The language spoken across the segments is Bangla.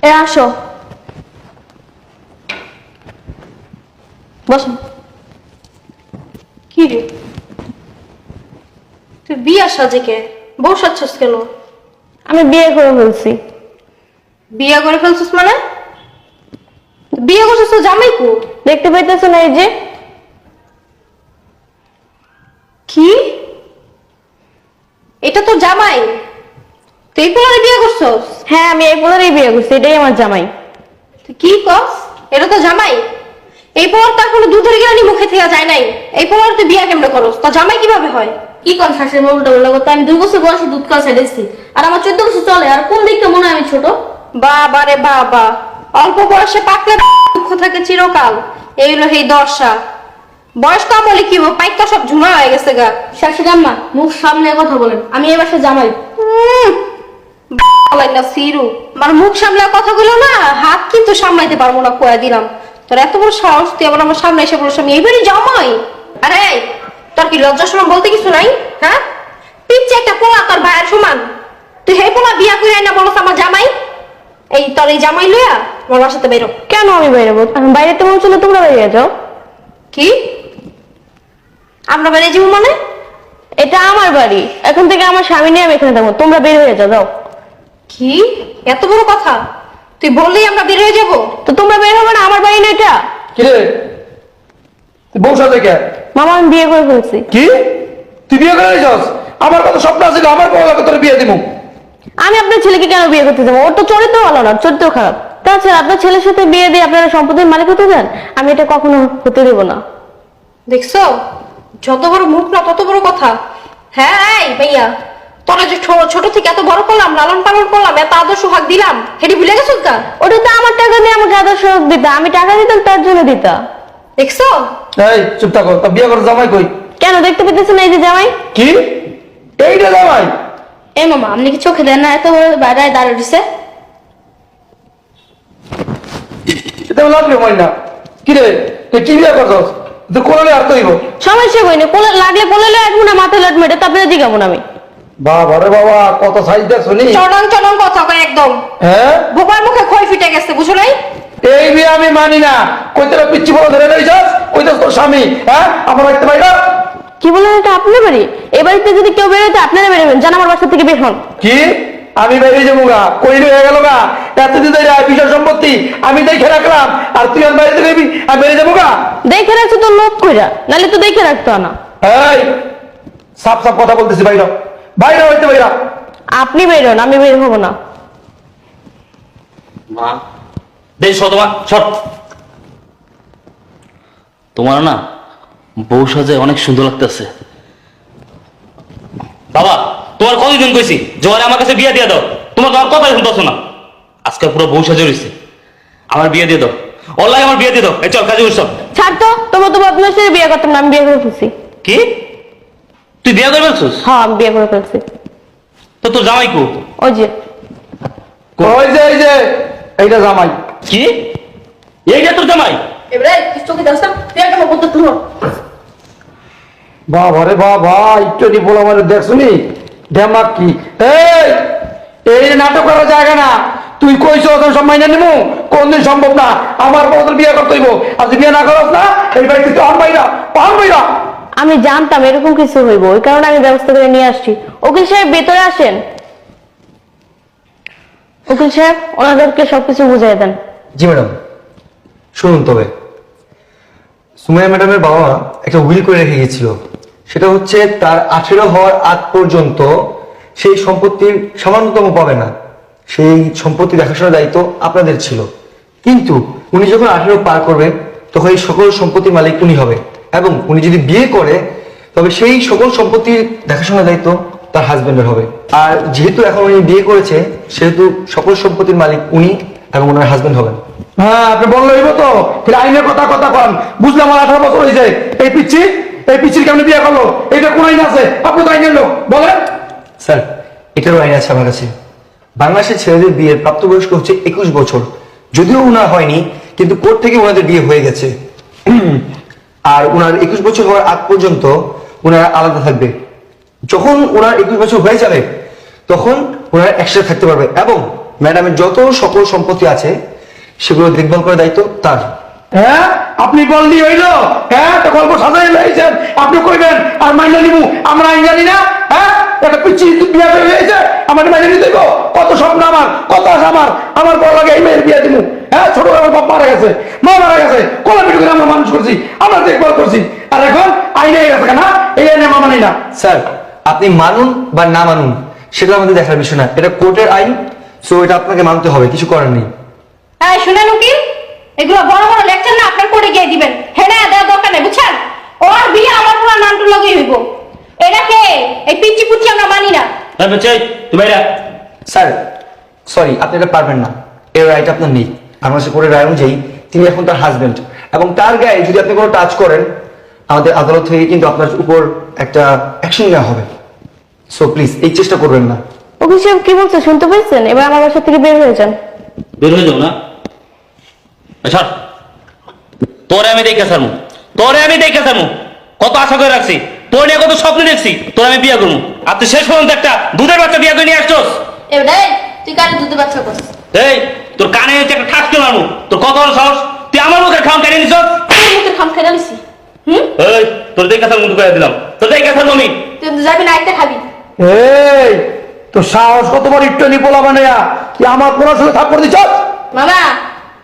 এ আসো, বসো। কি রে, তুই বিয়ে সাজেকে বসাচ্ছস কেন? আমি বিয়ে করে ফেলছি। বিয়ে করে ফেলছিস মানে? বিয়ে করছিস তো জামাই কো? দেখতে পাইতেছ না এই যে? কি, এটা তো জামাই? তুই পোলারে বিয়ে করছস? হ্যাঁ, আমি এই পোলারই বিয়ে করছি, এটাই আমার জামাই। তুই কি কস? এটা তো জামাই। এই পোলার তো এখনো দুধের গিরানি মুখে থেকে যায় নাই। এই পোলার তুই বিয়ে কেমনে করস? তা জামাই কিভাবে হয়? কি কোন শাশুড়ি মা উল্টা উল্টা করতে? আমি 2 বছর বয়সে দুধ খাওয়া ছেড়েছি, আর আমার 14 বছর চলে। আর কোন দিকটা মনে হয় আমি ছোট? বাবা রে বাবা, অল্প বয়সে পাকলে দুঃখ থাকে চিরকাল। এই হলো এই দশা। বয়স কম হলে কি হবে, পাইক তো সব ঝুমা হয়ে গেছে গা। শাশুড়ি আম্মা, মুখ সামনে কথা বলেন। আমি এ বাসায় জামাই। না সিরু, আমার মুখ সামলে কথাগুলো না, হাত কিন্তু সামলাইতে পারবো না, কয়া দিলাম। তোর এত বড় সাহস, তুই আবার আমার সামনে এসে বলছ আমি এইবারই জামাই? আরে তোর কি লজ্জা শরম বলতে কিছু নাই? হ্যাঁ, পিচ্ছে একটা পোলা তোর ভাইয়ের সমান, তুই হে পোলা বিয়া করে না বলছ আমার জামাই? এই তোর এই জামাই লইয়া আমার বাসাতে বেরো। কেন আমি বেরোবো? বাইরে তো চলে, তোমরা বেরিয়ে যাও। কি আমরা বেরিয়ে যাবো মানে? এটা আমার বাড়ি, এখন থেকে আমার স্বামী নিয়ে আমি এখানে থাকবো, তোমরা বের হয়ে যাও। যাও। কি এত বড় কথা? তুই বললেই আমরা বের হয়ে যাবো? তো তোমরা বের হবে না? আমার বাড়ি না এটা। কি রে, তুই বউ সাথে কে? মামা, আমি বিয়ে করে ফেলছি। কি, তুই বিয়ে করে যাস? আমার কত স্বপ্ন আছে, আমার বউ লাগে তোর বিয়ে দিব। আমি আপনার ছেলেকে কেন বিয়ে করতে যাবো? ওর তো চরিত্র ভালো না, চরিত্র খারাপ। তাছাড়া আপনার ছেলের সাথে বিয়ে দিয়ে আপনারা সম্পত্তির মালিক হতে যান, আমি এটা কখনো হতে দেবো না। দেখছো, যত বড় মুখ না তত বড় কথা। হ্যাঁ এই ভাইয়া, তোরা যে ছোট থেকে এত বড় করলাম, লালন পালন করলাম, এত আদর সোহাগ দিলাম, হেডি ভুলে গেছো গা? ওটা তো আমার টাকা দিয়ে আমাকে আদর্শ দিতা, আমি টাকা দিতাম তার জন্য দিতা। দেখছো? এই চুপ থাকো, তা বিয়ে করে জামাই কই? কেন দেখতে পেতেছেন এই যে জামাই? কি এইটা জামাই? এ মামা, আপনি কি চোখে দেন না? এত বাইরে দাঁড়িয়ে দিছে। এটা লাগবে ময়না। কি রে, তুই কি বিয়ে করছস? তুই কোলে আর তৈব? সমস্যা কই না, কোলে লাগলে কোলে লয়ে আসবো না, মাথায় লাট মেরে তারপরে জিগাবো না আমি। বাবা রে বাবা, কত সাইজ দেখ শুনি। চড়ন চড়ন কথা কয় একদম। হ্যাঁ, বোবার মুখে খই ফিটে গেছে, বুঝো নাই? এই বিয়ে আমি মানি না। কইতে পিচ্ছি বড় ধরে রইছস, কইতে তোর স্বামী। হ্যাঁ, আমার রাখতে পারি না। কি বলেন? এটা আপনার বাড়ি? এ বাড়িতে যদি কেউ বেরোতে আপনারা বেরোবেন, জান আমার বাসা থেকে বের হন। কি আমি বেরিয়ে যাবো গা? কইলে হয়ে গেল গা? এতদিন ধরে বিষয় সম্পত্তি আমি দেখে রাখলাম, আর তুই আমার বাড়িতে নেবি, আমি বেরিয়ে যাবো গা? দেখে রাখছো তো লোক কইরা, নাহলে তো দেখে রাখতো না। এই সাপ সাপ কথা বলতেছি, বাইরে বাইরে হইতে বাইরা। আপনি বেরোন, আমি বের হবো না। মা দেখ, তোমার সব তোমার না বউ সাজে অনেক সুন্দর লাগতেছে। বাবা, তোমার কতদিন কইছি জোয়ারে আমার কাছে বিয়ে দিয়ে দাও, তোমার তোমার কথা শুনতেছো না। আজকে পুরো বউ সাজে রয়েছে, আমার বিয়ে দিয়ে দাও। অনলাইন আমার বিয়ে দিয়ে দাও। এই চল কাজে উৎসব। ছাড় তো, তোমার তো আপনার সাথে বিয়ে করতাম না, আমি বিয়ে করে ফেলছি। কি, তুই বিয়ে করে ফেলছিস? হ্যাঁ, আমি বিয়ে করে ফেলছি। তো তোর জামাই কো? ওই যে। ওই যে এই যে এইটা জামাই। কি এইটা তোর জামাই? এবারে চোখে দাও না, তুই একটা মত তুলো। বাবা রে বাবা, একটু দি বলা মানে দেখ শুনি দেমাক কি। এই এই নাটক করার জায়গা না। তুই কইছো ওদের সব মাইনে নিমু, কোনদিন সম্ভব না। আমার বউদের বিয়ে করতে হইব, আর তুই বিয়ে না করস না, এই বাড়িতে তো আনবাইরা আনবাইরা। আমি জানতাম এরকম কিছু হইব, ওই কারণে আমি ব্যবস্থা করে নিয়ে আসছি। উকিল সাহেব ভেতরে আসেন। উকিল সাহেব, ওনাদেরকে সবকিছু বুঝাই দেন। জি ম্যাডাম, শুনুন তবে সুমাইয়া ম্যাডামের বাবা মা একটা উইল করে রেখে গেছিল। সেটা হচ্ছে তার 18 হওয়ার আগ পর্যন্ত সেই সম্পত্তির সামান্যতম পাবে না। সেই সম্পত্তি দেখাশোনার দায়িত্ব আপনাদের ছিল, কিন্তু উনি যখন 18 পার করবেন তখন এই সকল সম্পত্তির মালিক উনি হবে, এবং উনি যদি বিয়ে করে তবে সেই সকল সম্পত্তির দেখাশোনার দায়িত্ব তার হাজবেন্ডের হবে। আর যেহেতু এখন উনি বিয়ে করেছে, সেহেতু সকল সম্পত্তির মালিক উনি এবং ওনার হাজবেন্ড হবেন। হ্যাঁ, আপনি বললে হইব তো। ফির আইনের কথা কথা কন। বুঝলাম, আমার 18 বছর হয়েছে। এই পিচ্ছির কেমন বিয়ে করলো? এটা কোন আইন আছে? আপনি তো আইনের লোক, বলেন। স্যার, এটারও আইন আছে আমার কাছে। বাংলাদেশের ছেলেদের বিয়ের প্রাপ্তবয়স্ক হচ্ছে 21 বছর। যদিও উনার হয়নি, কিন্তু কোর্ট থেকে ওনাদের বিয়ে হয়ে গেছে। আর উনার 21 বছর হওয়ার আগ পর্যন্ত উনারা আলাদা থাকবে। যখন উনার 21 বছর হয়ে যাবে তখন ওনারা একসাথে থাকতে পারবে, এবং ম্যাডামের যত সকল সম্পত্তি আছে সেগুলো দেখভাল করার দায়িত্ব তার। হ্যাঁ আপনি বললি হইলো, হ্যাঁ তো গল্প সাজাই লাইছেন, আপনি কইবেন আর মাইনা নিবো, আমরা আইন জানি না? হ্যাঁ একটা পিচ্ছি বিয়া হয়ে গেছে, আমার মাইনা নিতে দেবো? কত স্বপ্ন আমার, কত আশা আমার বড় লাগে এই মেয়ের বিয়া দিব। হ্যাঁ ছোট আমার বাপ মারা গেছে, মা মারা গেছে, কোলা পিঠু করে আমরা মানুষ করছি, আমরা দেখভাল করছি, আর এখন আইনে গেছে না, এই আইনে মা মানি না। স্যার আপনি মানুন বা না মানুন সেটা আমাদের দেখার বিষয় না, এটা কোর্টের আইন, সো এটা আপনাকে মানতে হবে, কিছু করার নেই। হ্যাঁ শুনেন উকিল, এগুলো বড় বড় লেকচার না আপনার কোর্টে গিয়ে দিবেন। হ্যাঁ না দেওয়ার দরকার নেই, বুঝছেন? ওর বিয়ে আমার পুরো নামটু লগেই হইব। এটা কে? এই পিচ্চি পুচ্চি আমরা মানি না। তুই বাইরে স্যার সরি, আপনি এটা পারবেন না, এর রাইট আপনার নেই। আমার সে কোর্টের রায় অনুযায়ী তিনি এখন তার হাজবেন্ড, এবং তার গায়ে যদি আপনি কোনো টাচ করেন আমাদের আদালত থেকে কিন্তু আপনার উপর একটা অ্যাকশন নেওয়া হবে। সো প্লিজ এই চেষ্টা করবেন না। উকিল সাহেব কি বলছে শুনতে পাইছেন? এবার আমার বাসা থেকে বের হয়ে যান। বের হয়ে যাও না। ছাড়, তোরে আমি দেখে সারমু, তোরে আমি দেখে সারমু। কত আশা করে রাখছি, তোর নিয়ে কত স্বপ্ন দেখছি, তোর আমি বিয়ে করবো। আর তুই শেষ পর্যন্ত একটা দুধের বাচ্চা বিয়ে করে নিয়ে আসছস। এবারে তুই কার দুধে বাচ্চা করছিস? এই তোর কানে হচ্ছে একটা ঠাসকে মারমু। তোর কত বড় সাহস, তুই আমার মুখে খাওয়ান কেন নিছস? তোর মুখের খাম খেয়ে নিছি। এই তোর দেখে সার মুখ করে দিলাম, তোর দেখে সার আমি। তুই তো যাবি না, একটা খাবি। এই তো সাহস কত বড় একটু নিপোলা মানে তুই আমার পড়াশোনা থাপ করে দিচ্ছ? মামা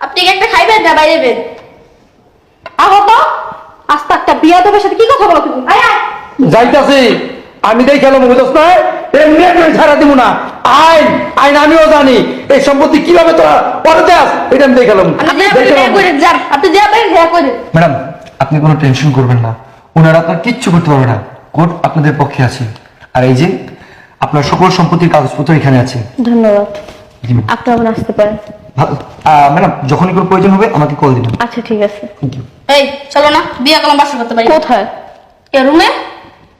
আপনি কি একটা খাইবেন না বাইরে বের? আগো তো আস্তে একটা বিয়া দেবের সাথে কি কথা বলো তুমি? আয় আয়। যাইতাছি আমি দেখ খেলো বুঝছ না, এমনি আমি ছাড়া দিব না। আইন আইন আমিও জানি, এই সম্পত্তি কিভাবে তোরা পরে দেস এটা আমি দেখালাম। আপনি দেয়া করে যান, আপনি দেয়া বাইরে দেয়া করে। ম্যাডাম আপনি কোনো টেনশন করবেন না, ওনারা আপনার কিচ্ছু করতে পারবে না, কোর্ট আপনাদের পক্ষে আছে। আর এই যে আপনার সকল সম্পত্তির কাগজপত্র এখানে আছে। ধন্যবাদ, জি ম্যাম। আপনি আবার আসতে পারেন। ম্যাডাম যখনই কোনো প্রয়োজন হবে আমাকে কল দিবেন। আচ্ছা ঠিক আছে। Thank you. এই চলো না বিয়ে করলাম, বাসা করতে পারি। কোথায়? কে রুমে?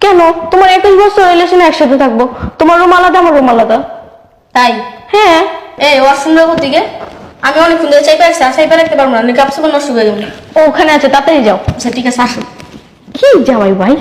কেন? তোমার 21 বছর রিলেশনে একসাথে থাকবো, তোমার রুম আলাদা আমার রুম আলাদা। তাই? হ্যাঁ। এই ওয়াশরুমের দিকে আমি অনেকক্ষণ ধরে চাই পাইছি, চাই পাই রাখতে পারবো না, কাপড় নষ্ট হয়ে যাবে। ও ওখানে আছে, তাড়াতাড়ি যাও। আচ্ছা ঠিক আছে আসো। কি জামাই ভাই,